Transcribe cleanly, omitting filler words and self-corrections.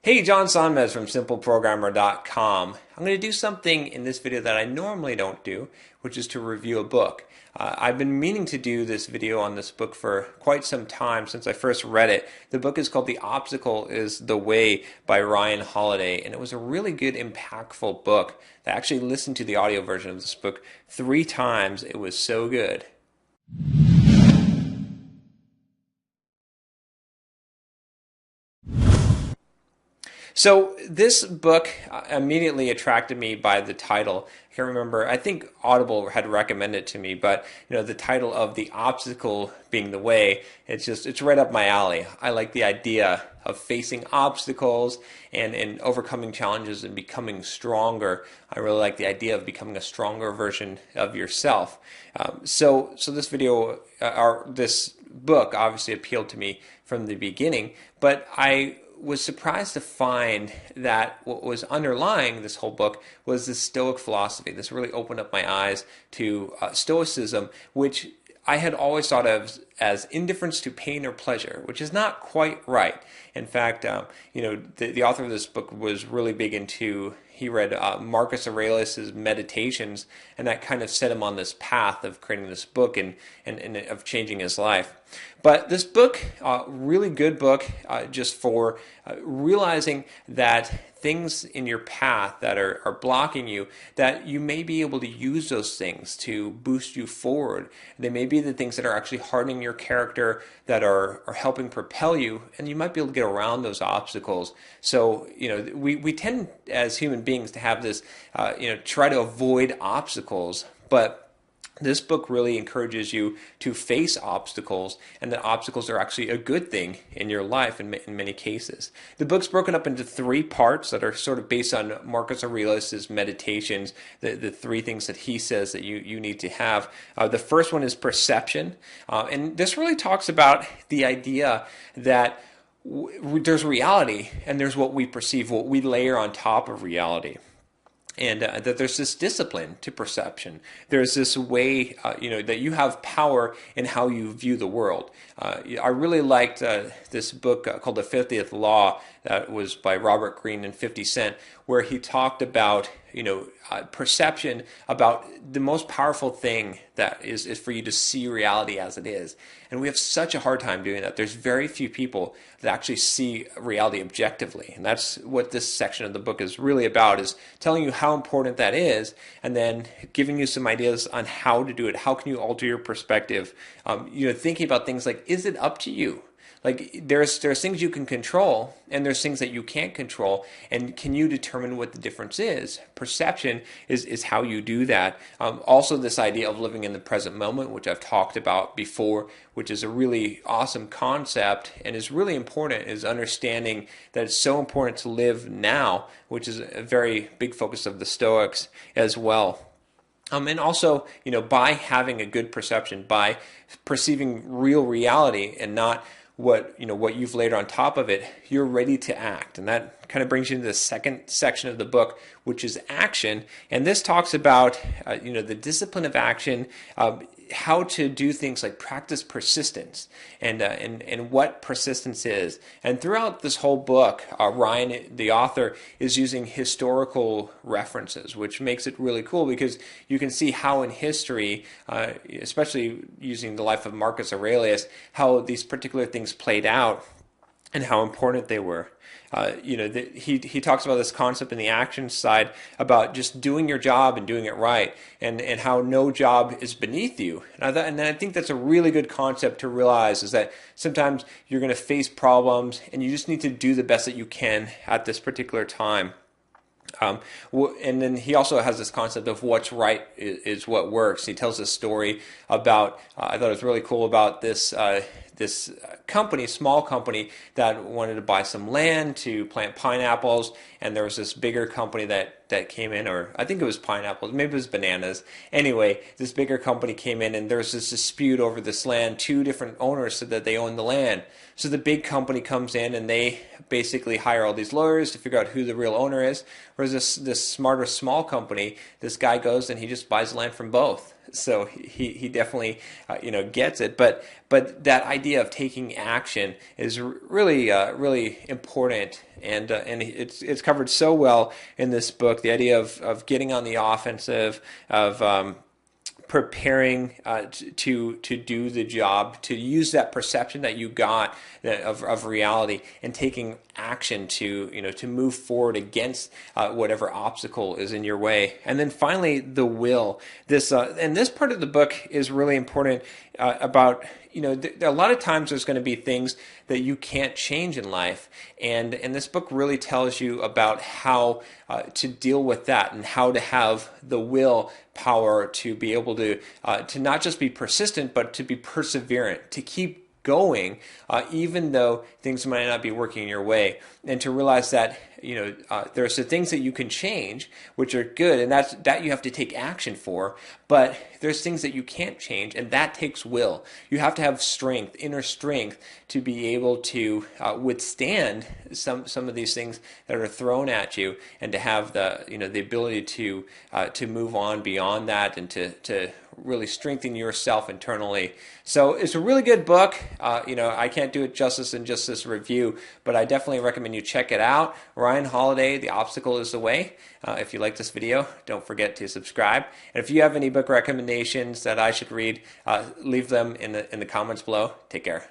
Hey, John Sonmez from SimpleProgrammer.com. I'm going to do something in this video that I normally don't do, which is to review a book. I've been meaning to do this video on this book for quite some time since I first read it. The book is called The Obstacle is the Way by Ryan Holiday, and it was a really good, impactful book. I actually listened to the audio version of this book 3 times. It was so good. So this book immediately attracted me by the title. I can't remember. I think Audible had recommended it to me, but the title of The Obstacle being the way, it's right up my alley. I like the idea of facing obstacles and overcoming challenges and becoming stronger. I really like the idea of becoming a stronger version of yourself. So this book obviously appealed to me from the beginning, but I was surprised to find that what was underlying this whole book was this Stoic philosophy. This really opened up my eyes to Stoicism, which I had always thought of as indifference to pain or pleasure, which is not quite right. In fact, the author of this book was really big into, he read Marcus Aurelius' Meditations, and that kind of set him on this path of creating this book and of changing his life. But this book, really good book, just for realizing that things in your path that are blocking you, that you may be able to use those things to boost you forward. They may be the things that are actually hardening your character, that are helping propel you, and you might be able to get around those obstacles. So, we tend as human beings to have this, try to avoid obstacles, but this book really encourages you to face obstacles, and that obstacles are actually a good thing in your life in many cases. The book's broken up into 3 parts that are sort of based on Marcus Aurelius' Meditations, the 3 things that he says that you need to have. The first one is perception, and this really talks about the idea that there's reality and there's what we perceive, what we layer on top of reality. And that there's this discipline to perception. There's this way, that you have power in how you view the world. I really liked this book called The 50th Law that was by Robert Greene and 50 Cent, where he talked about, perception, about the most powerful thing that is for you to see reality as it is. And we have such a hard time doing that. There's very few people that actually see reality objectively. And that's what this section of the book is really about, is telling you how important that is, and then giving you some ideas on how to do it. How can you alter your perspective? Thinking about things like, is it up to you? Like there's things you can control and there's things that you can't control, and can you determine what the difference is? Perception is how you do that. Also this idea of living in the present moment, which I've talked about before, which is a really awesome concept and is really important, is understanding that it's so important to live now, which is a very big focus of the Stoics as well. And also, by having a good perception, by perceiving real reality and not what you've laid on top of it, you're ready to act. And that kind of brings you to the second section of the book, which is action. And this talks about the discipline of action, how to do things like practice persistence, and what persistence is. And throughout this whole book, Ryan, the author, is using historical references, which makes it really cool because you can see how in history, especially using the life of Marcus Aurelius, how these particular things played out and how important they were. He talks about this concept in the action side about just doing your job and doing it right, and how no job is beneath you. And I think that's a really good concept to realize, is that sometimes you're going to face problems and you just need to do the best that you can at this particular time. And then he also has this concept of what's right is what works. He tells this story about, I thought it was really cool, about this company, small company, that wanted to buy some land to plant pineapples, and there was this bigger company that came in, or I think it was pineapples, maybe it was bananas. Anyway, this bigger company came in, and there was this dispute over this land. 2 different owners said that they owned the land. So the big company comes in, and they basically hire all these lawyers to figure out who the real owner is. Whereas this smarter small company, this guy goes and he just buys the land from both. so he definitely gets it. But that idea of taking action is really really important, and it's covered so well in this book. The idea of getting on the offensive, of preparing to do the job, to use that perception that you got of reality, and taking action to move forward against whatever obstacle is in your way. And then finally, the will. This part of the book is really important about a lot of times there's going to be things that you can't change in life, and this book really tells you about how to deal with that, and how to have the will power to be able to not just be persistent, but to be perseverant, to keep going, even though things might not be working your way, and to realize that there's the things that you can change, which are good, and that you have to take action for. But there's things that you can't change, and that takes will. You have to have strength, inner strength, to be able to withstand some of these things that are thrown at you, and to have the ability to move on beyond that, and to really strengthen yourself internally. So it's a really good book. I can't do it justice in just this review, but I definitely recommend you check it out. Ryan Holiday, The Obstacle is the Way. If you like this video, don't forget to subscribe. And if you have any book recommendations that I should read, leave them in the comments below. Take care.